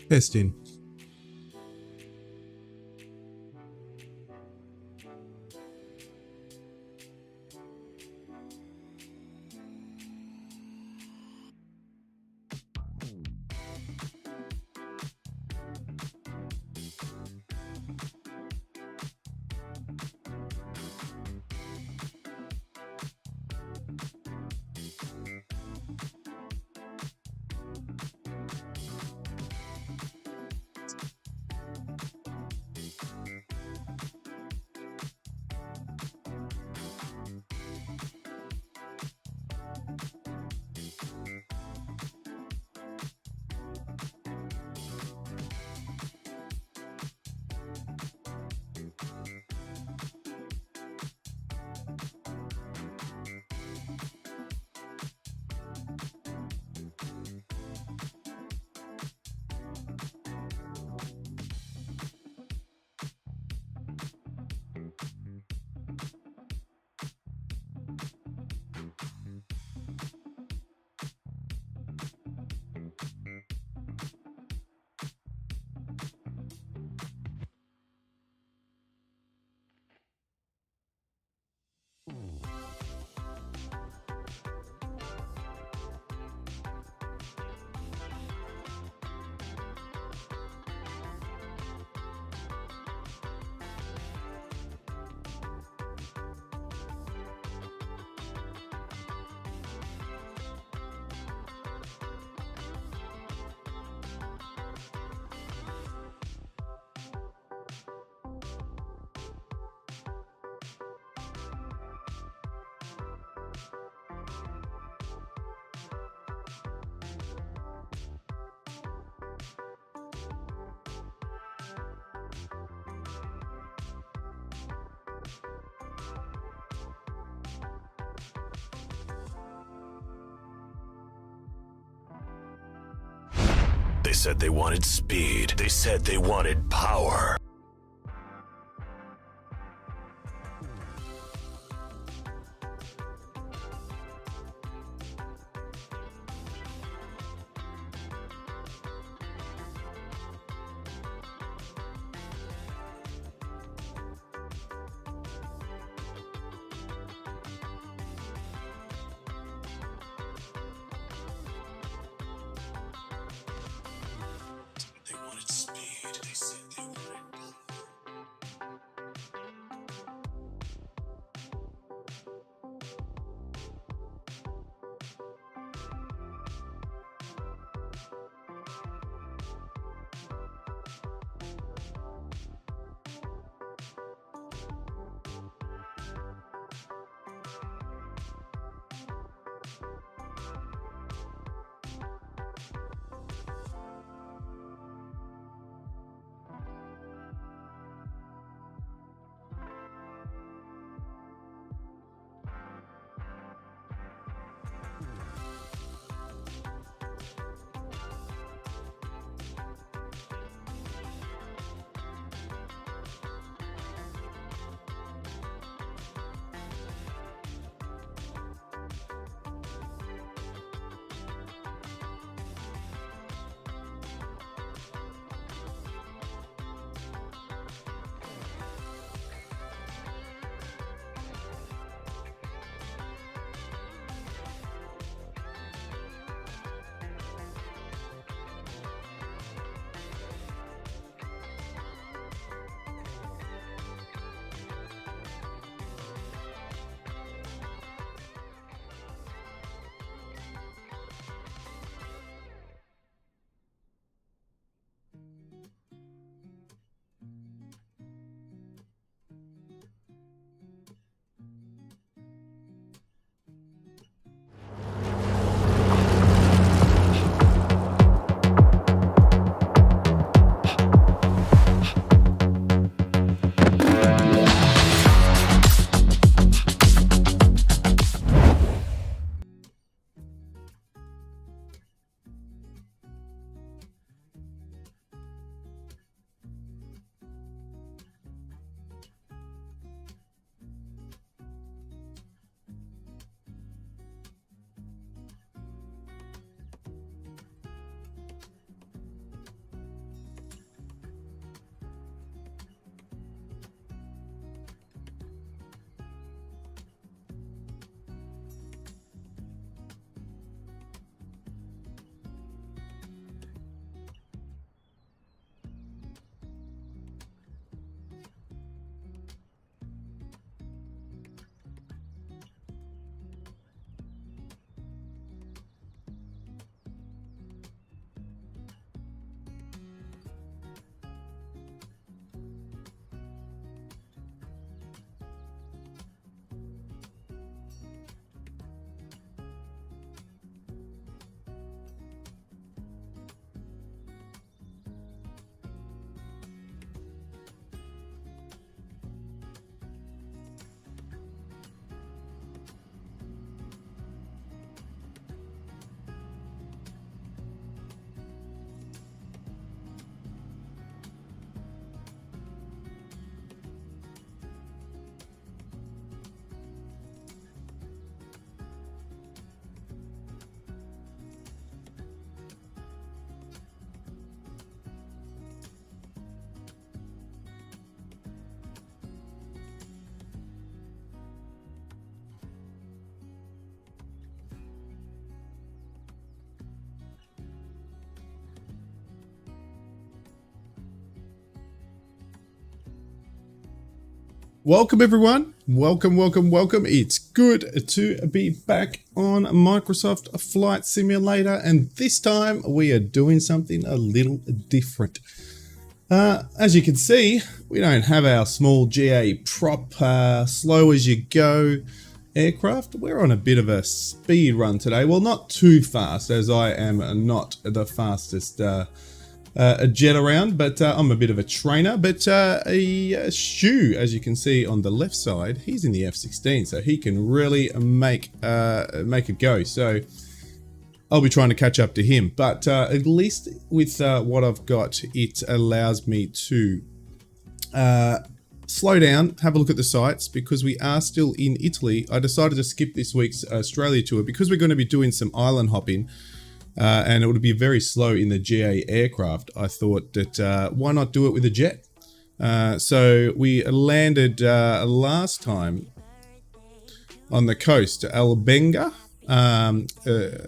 Testing. They said they wanted speed. They said they wanted power. They wanted speed. They said they wanted power. Welcome everyone. Welcome. It's good to be back on Microsoft Flight Simulator, and this time we are doing something a little different. As you can see, we don't have our small GA prop slow as you go aircraft. We're on a bit of a speed run today. Well, not too fast, as I am not the fastest a jet around, but I'm a bit of a trainer. But Stu, as you can see on the left side, he's in the F-16, so he can really make it go. So I'll be trying to catch up to him, but at least with what I've got, it allows me to slow down, have a look at the sights, because we are still in Italy. I decided to skip this week's Australia tour because we're going to be doing some island hopping. And it would be very slow in the GA aircraft. I thought that why not do it with a jet? So we landed last time on the coast, Albenga,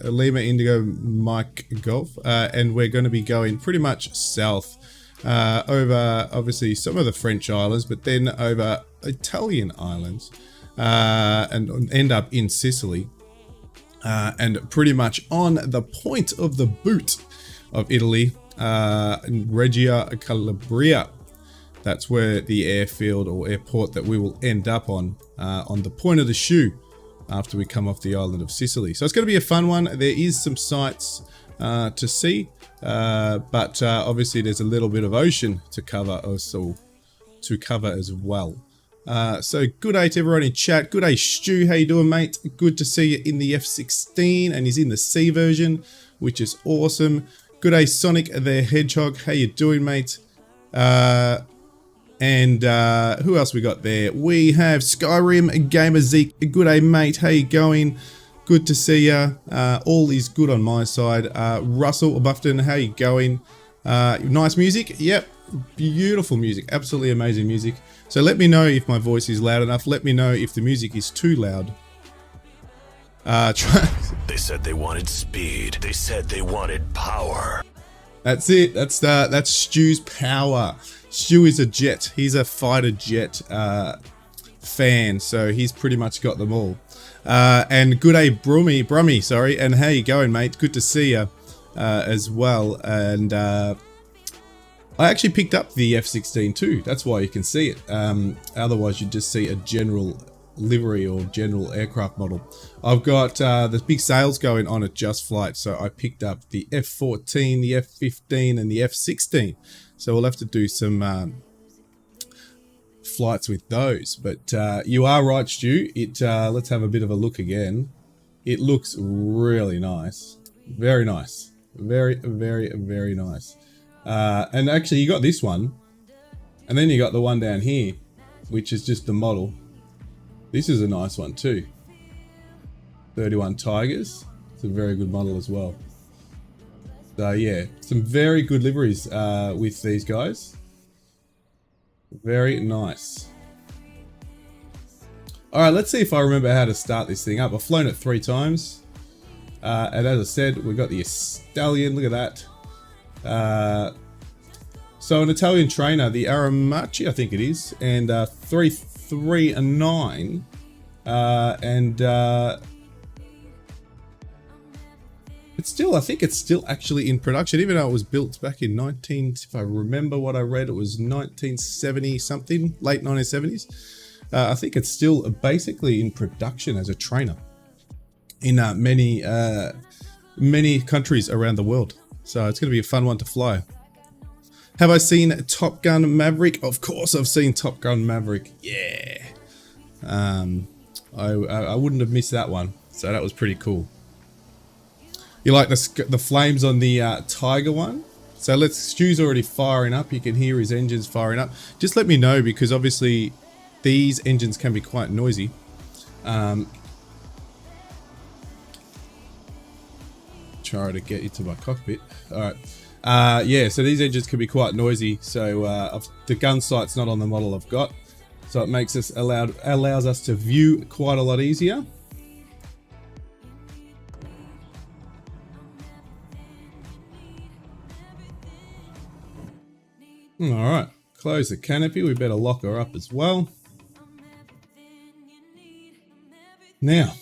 Lima Indigo Mike Golf, and we're going to be going pretty much south over obviously some of the French islands, but then over Italian islands and end up in Sicily. And pretty much on the point of the boot of Italy, in Reggio Calabria. That's where the airfield or airport that we will end up on the point of the shoe after we come off the island of Sicily. So it's going to be a fun one. There is some sights to see, but obviously there's a little bit of ocean to cover also as well. So good day to everyone in chat. Good day, Stu. How you doing, mate? Good to see you in the F-16, and he's in the C version, which is awesome. Good day, Sonic the Hedgehog. How you doing, mate? And who else we got there? We have Skyrim Gamer Zeke. Good day, mate. How you going? Good to see you. All is good on my side. Russell Buffton, how you going? Nice music. Yep. Beautiful music. Absolutely amazing music. So let me know if my voice is loud enough. Let me know if the music is too loud. They said they wanted speed. They said they wanted power. That's it. That's Stu's power. Stu is a jet. He's a fighter jet fan, so he's pretty much got them all. And good day, Brummy, sorry. And how you going, mate? Good to see you as well. And I actually picked up the F-16 too. That's why you can see it. Otherwise, you'd just see a general livery or general aircraft model. I've got the big sales going on at Just Flight, so I picked up the F-14, the F-15, and the F-16. So we'll have to do some flights with those. But you are right, Stu. Let's have a bit of a look again. It looks really nice. Very nice. Very, very, very nice. And actually you got this one, and then you got the one down here, which is just the model. This is a nice one too. 31 Tigers. It's a very good model as well. So yeah, some very good liveries with these guys. Very nice. Alright, let's see if I remember how to start this thing up. I've flown it 3 times. And as I said, we've got the Stallion, look at that. So an Italian trainer, the Aermacchi, I think it is, and 339, it's still, I think it's still actually in production, even though it was built back in if I remember what I read, it was 1970 something, late 1970s. I think it's still basically in production as a trainer in many countries around the world. So it's going to be a fun one to fly. Have I seen Top Gun Maverick? Of course I've seen Top Gun Maverick. Yeah. I wouldn't have missed that one. So that was pretty cool. You like the flames on the Tiger one? So Stu's already firing up. You can hear his engines firing up. Just let me know, because obviously these engines can be quite noisy. Try to get into my cockpit. Alright. Yeah, so these engines can be quite noisy. So the gun sight's not on the model I've got. So it makes us allows us to view quite a lot easier. Alright. Close the canopy. We better lock her up as well. Now.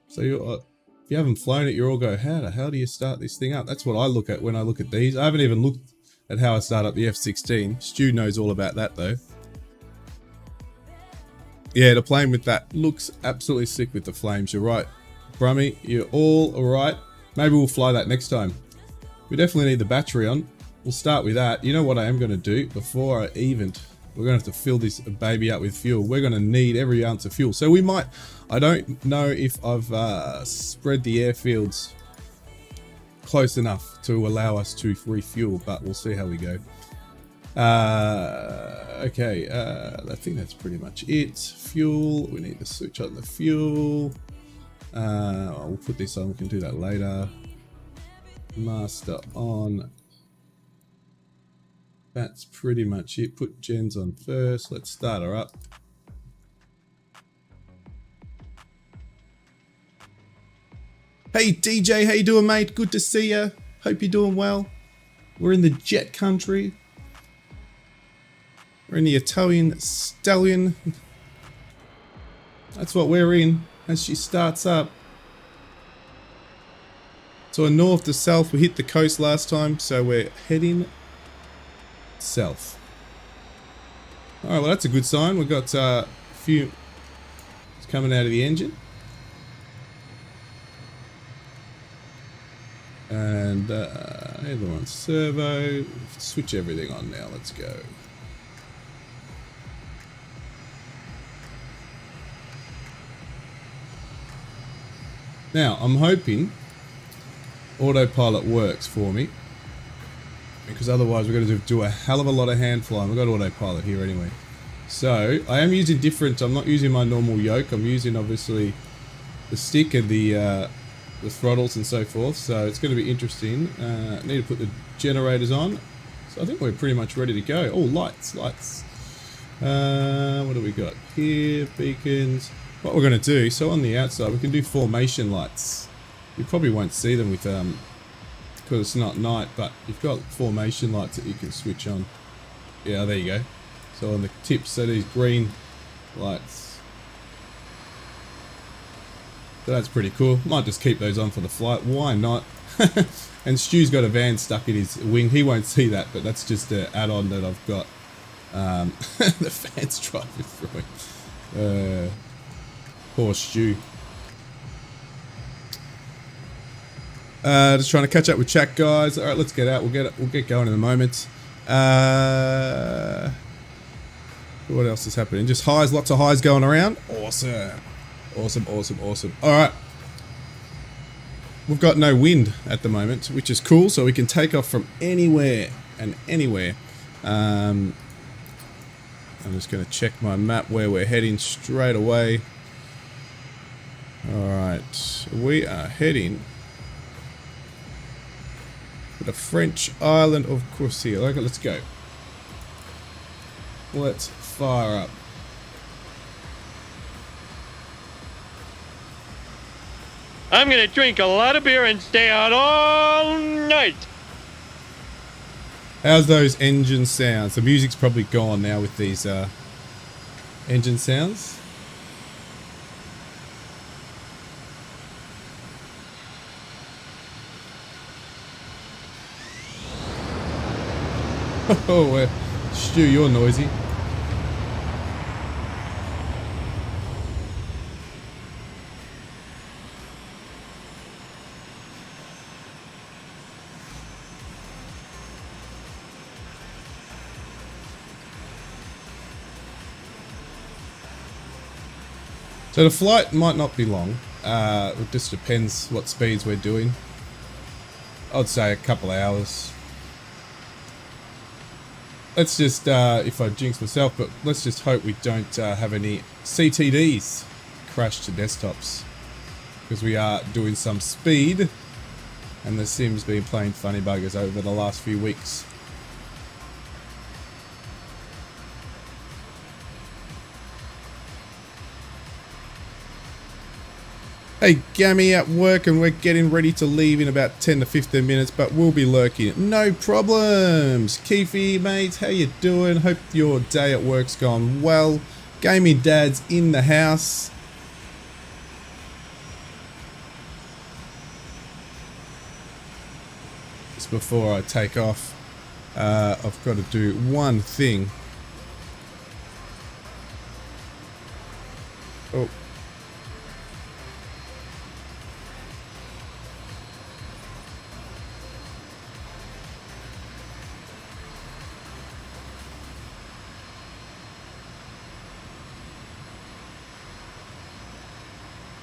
So if you haven't flown it, you're all go, how the hell do you start this thing up? That's what I look at when I look at these. I haven't even looked at how I start up the F-16. Stu knows all about that though. Yeah, the plane with that looks absolutely sick with the flames. You're right, Brummy. You're all right. Maybe we'll fly that next time. We definitely need the battery on. We'll start with that. You know what I am going to do before I even... We're going to have to fill this baby up with fuel. We're going to need every ounce of fuel. So we might... I don't know if I've spread the airfields close enough to allow us to refuel, but we'll see how we go. Okay, I think that's pretty much it. Fuel, we need to switch on the fuel. We'll put this on, we can do that later. Master on. That's pretty much it. Put gens on first. Let's start her up. Hey DJ, how you doing, mate? Good to see you. Hope you're doing well. We're in the jet country. We're in the Italian stallion. That's what we're in as she starts up. So north to south, we hit the coast last time, so we're heading south. Alright, well that's a good sign. We've got a few coming out of the engine. And everyone's servo. Switch everything on now. Let's go. Now, I'm hoping autopilot works for me, because otherwise we're going to do a hell of a lot of hand flying. We've got autopilot here anyway. So, I am using different, I'm not using my normal yoke. I'm using obviously the stick and the throttles and so forth. So it's going to be interesting. Need to put the generators on. So I think we're pretty much ready to go. Oh, lights. What do we got here? Beacons. What we're going to do, so on the outside we can do formation lights. You probably won't see them with because it's not night, but you've got formation lights that you can switch on. Yeah, there you go. So on the tips, so these green lights. So that's pretty cool. Might just keep those on for the flight. Why not? And Stu's got a van stuck in his wing. He won't see that, but that's just an add-on that I've got. The fan's driving through it. Poor Stu. Just trying to catch up with chat, guys. All right, let's get out. We'll get going in a moment. What else is happening? Just highs, lots of highs going around. Awesome. All right. We've got no wind at the moment, which is cool, so we can take off from anywhere and anywhere. I'm just going to check my map where we're heading straight away. Alright, we are heading to the French island of Corsica. Okay, let's go. Let's fire up. I'm gonna drink a lot of beer and stay out all night. How's those engine sounds? The music's probably gone now with these engine sounds. Oh, Stu, you're noisy. So the flight might not be long. It just depends what speeds we're doing. I'd say a couple hours. Let's just, if I jinx myself, but let's just hope we don't have any CTDs crash to desktops. Because we are doing some speed. And the sim's been playing funny buggers over the last few weeks. Hey, Gammy at work, and we're getting ready to leave in about 10 to 15 minutes, but we'll be lurking. No problems. Keefy, mate, how you doing? Hope your day at work's gone well. Gaming Dad's in the house. just before I take off, I've got to do one thing. Oh.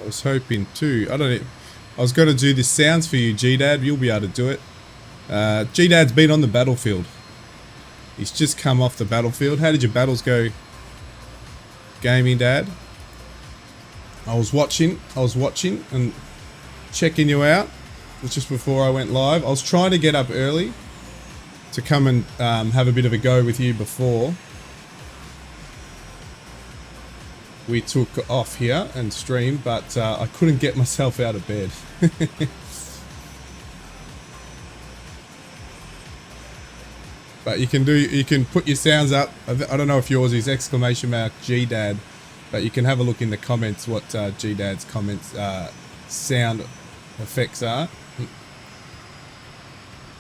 I was hoping to. I don't know. I was going to do the sounds for you, gdad. You'll be able to do it. Gdad's been on the battlefield. He's just come off the battlefield. How did your battles go, gaming dad? I was watching and checking you out. It was just before I went live. I was trying to get up early to come and have a bit of a go with you before we took off here and streamed, but I couldn't get myself out of bed. But you can put your sounds up. I don't know if yours is !gdad, but you can have a look in the comments what gdad's comments sound effects are.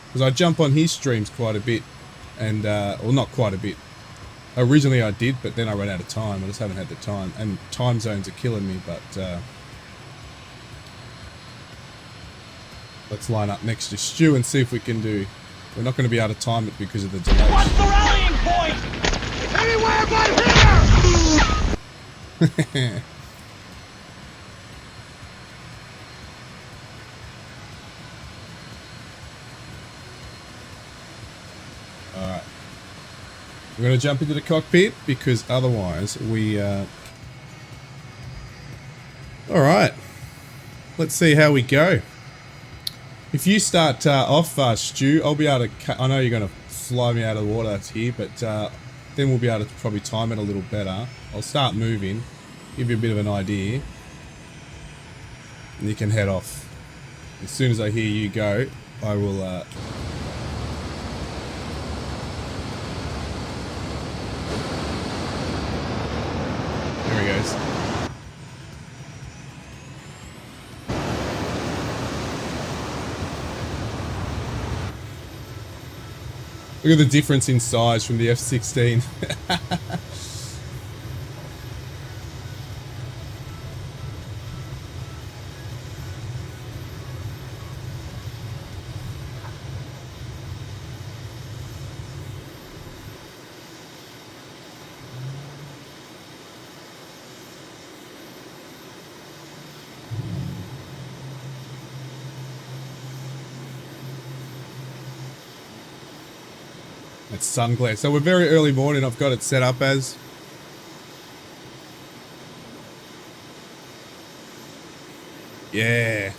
Because I jump on his streams quite a bit, and well, not quite a bit. Originally I did, but then I ran out of time. I just haven't had the time, and time zones are killing me. But let's line up next to Stu and see if we can do. We're not going to be able to time it because of the delay. What's the rallying point? Anywhere but here! Alright. We're going to jump into the cockpit because otherwise we... Alright. Let's see how we go. If you start off, Stu, I'll be able to... I know you're going to fly me out of the water here, but then we'll be able to probably time it a little better. I'll start moving, give you a bit of an idea, and you can head off. As soon as I hear you go, I will... There he goes. Look at the difference in size from the F-16. It's sun glare. So we're very early morning. I've got it set up as. Yeah.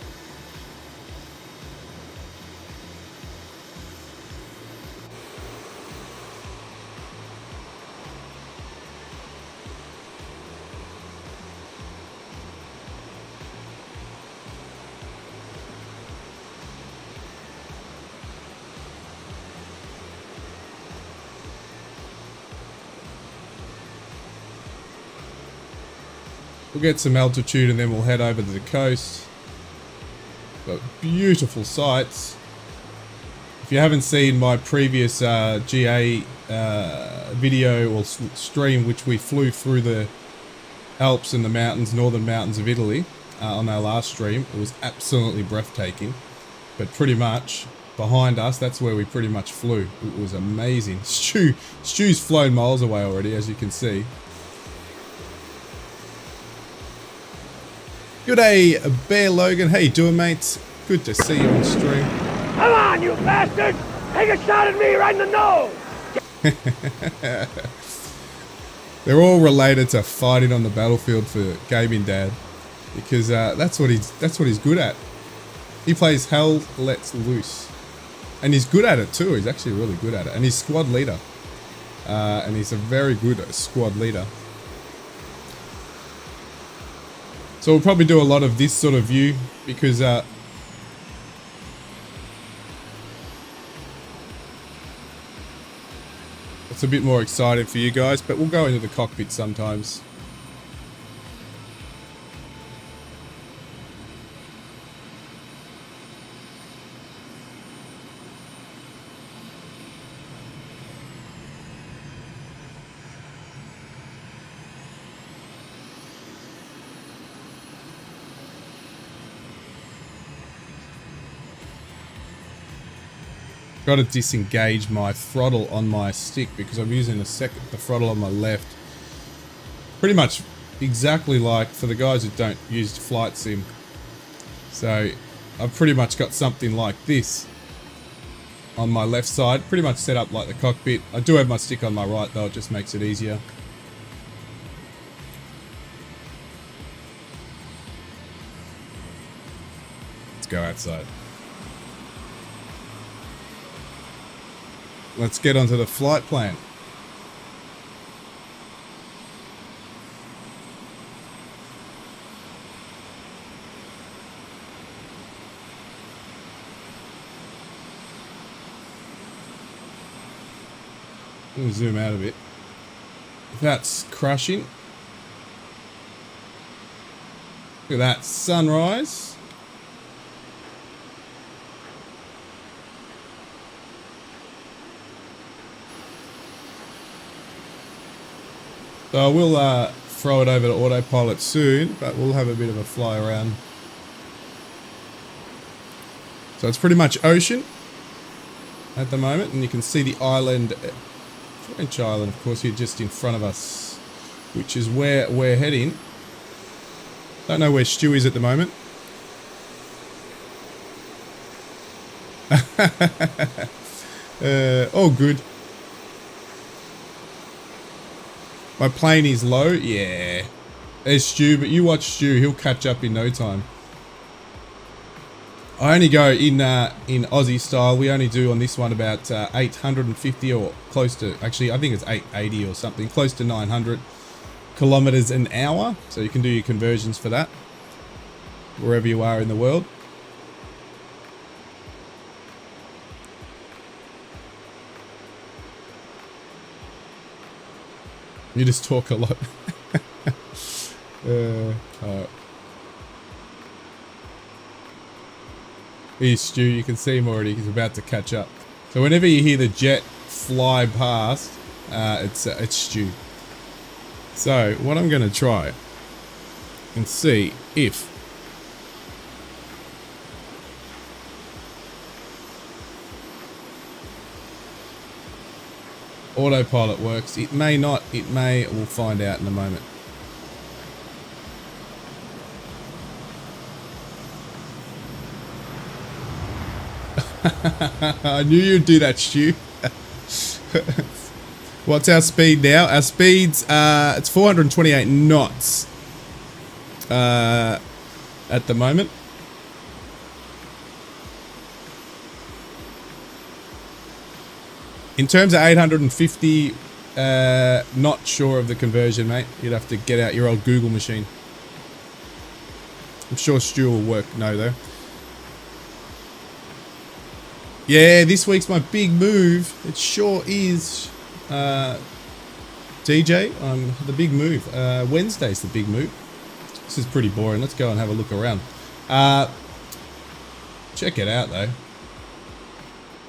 We'll get some altitude and then we'll head over to the coast. Got beautiful sights. If you haven't seen my previous GA video or stream, which we flew through the Alps and the mountains, northern mountains of Italy on our last stream, it was absolutely breathtaking. But pretty much behind us, that's where we pretty much flew. It was amazing. Stu's flown miles away already, as you can see. Good day, Bear Logan. How you doing, mates? Good to see you on stream. Come on, you bastard! Take a shot at me right in the nose! They're all related to fighting on the battlefield for gaming dad, because that's what he's good at. He plays Hell Lets Loose, and he's good at it too. He's actually really good at it, and he's squad leader, and he's a very good squad leader. So we'll probably do a lot of this sort of view because it's a bit more exciting for you guys, but we'll go into the cockpit sometimes. Got to disengage my throttle on my stick because I'm using the throttle on my left. Pretty much exactly like for the guys who don't use flight sim. So I've pretty much got something like this on my left side, pretty much set up like the cockpit. I do have my stick on my right though, it just makes it easier. Let's go outside. Let's get onto the flight plan. I'm gonna zoom out a bit. That's crushing. Look at that sunrise. So I will throw it over to autopilot soon, but we'll have a bit of a fly around. So it's pretty much ocean at the moment, and you can see the island, French island, of course, here just in front of us, which is where we're heading. Don't know where Stu is at the moment. All good. My plane is low. Yeah. There's Stu, but you watch Stu. He'll catch up in no time. I only go in Aussie style. We only do on this one about 850 or close to, actually, I think it's 880 or something. Close to 900 kilometers an hour. So you can do your conversions for that wherever you are in the world. You just talk a lot. Here's Stu, you can see him already, he's about to catch up. So whenever you hear the jet fly past, it's Stu. So what I'm going to try and see if autopilot works. It may not, it may, we'll find out in a moment. I knew you'd do that, Stu. What's our speed now? Our speed's, it's 428 knots at the moment. In terms of 850, not sure of the conversion, mate. You'd have to get out your old Google machine. I'm sure Stu will work no, though. Yeah, this week's my big move. It sure is. DJ, the big move. Wednesday's the big move. This is pretty boring. Let's go and have a look around. Check it out, though.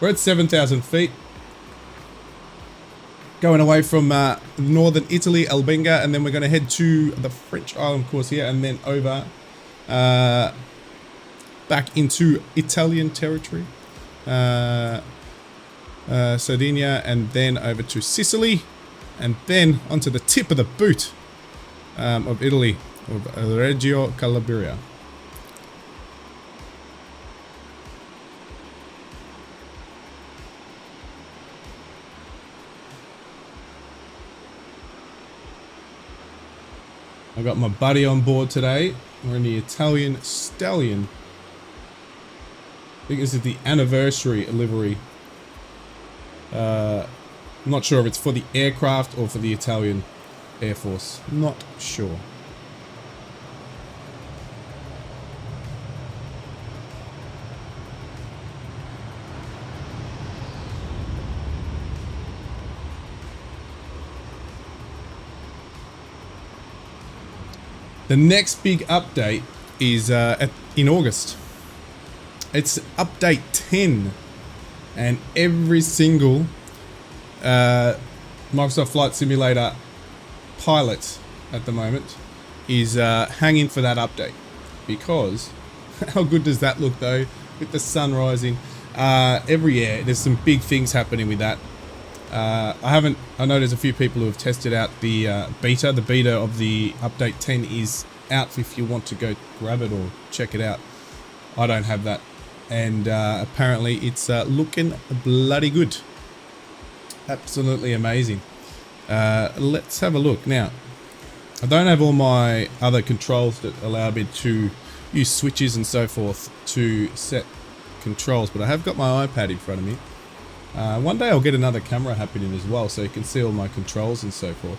We're at 7,000 feet. Going away from northern Italy, Albenga, and then we're going to head to the French island course here, and then over back into Italian territory, Sardinia, and then over to Sicily, and then onto the tip of the boot of Italy, of Reggio Calabria. I got my buddy on board today. We're in the Italian Stallion. I think this is the anniversary livery. I'm not sure if it's for the aircraft or for the Italian Air Force. Not sure. The next big update is in August. It's update 10, and every single Microsoft Flight Simulator pilot at the moment is hanging for that update, because how good does that look though with the sun rising? There's some big things happening with that. I know there's a few people who have tested out the beta. The beta of the update 10 is out if you want to go grab it or check it out. I don't have that. And apparently it's looking bloody good. Absolutely amazing. Let's have a look. Now, I don't have all my other controls that allow me to use switches and so forth to set controls, but I have got my iPad in front of me. One day I'll get another camera happening as well, so you can see all my controls and so forth.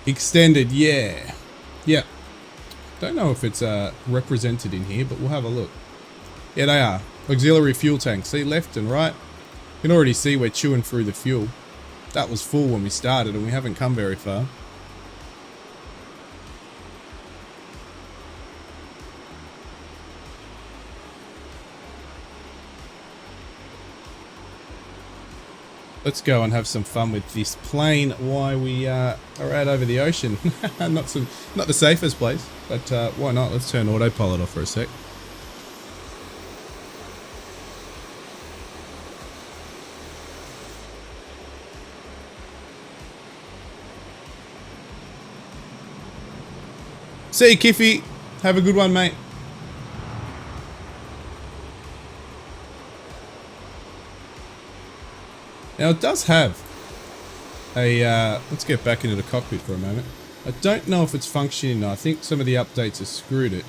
Extended, yeah. Don't know if it's represented in here, but we'll have a look. Yeah, they are. Auxiliary fuel tank. See, left and right. You can already see we're chewing through the fuel. That was full when we started, and we haven't come very far. Let's go and have some fun with this plane while we are out over the ocean. Not the safest place, but why not? Let's turn autopilot off for a sec. See you, Kiffy. Have a good one, mate. Now it does have a, let's get back into the cockpit for a moment. I don't know if it's functioning now. I think some of the updates have screwed it.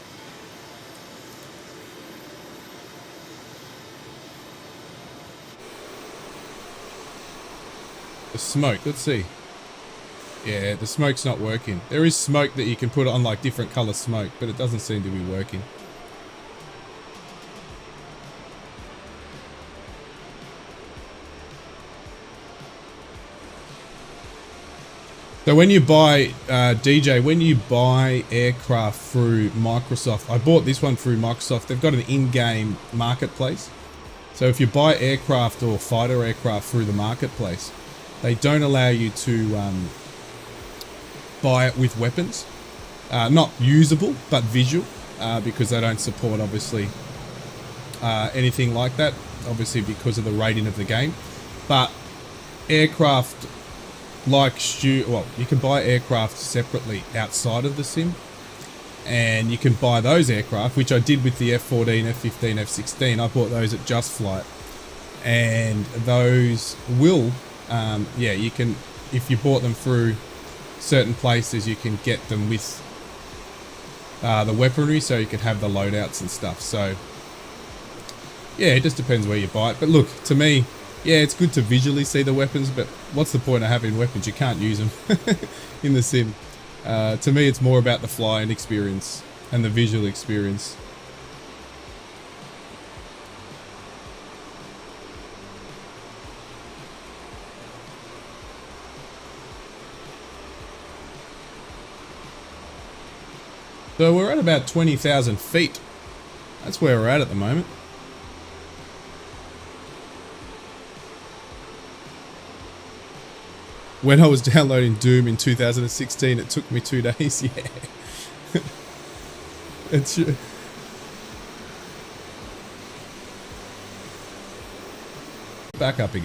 The smoke, let's see. Yeah, the smoke's not working. There is smoke that you can put on, like different color smoke, but it doesn't seem to be working. So when you buy, DJ, when you buy aircraft through Microsoft, I bought this one through Microsoft. They've got an in-game marketplace. So if you buy aircraft or fighter aircraft through the marketplace, they don't allow you to buy it with weapons. Not usable, but visual, because they don't support, obviously, anything like that. Obviously, because of the rating of the game. But aircraft... you can buy aircraft separately outside of the sim, and you can buy those aircraft, which I did with the F-14, F-15, F-16. I bought those at Just Flight, and those will, you can, if you bought them through certain places, you can get them with the weaponry, so you can have the loadouts and stuff. So yeah, it just depends where you buy it. But look, to me, yeah, it's good to visually see the weapons, but what's the point of having weapons? You can't use them in the sim. To me, it's more about the flying experience and the visual experience. So we're at about 20,000 feet. That's where we're at the moment. When I was downloading Doom in 2016, it took me 2 days. Yeah. It's back up again.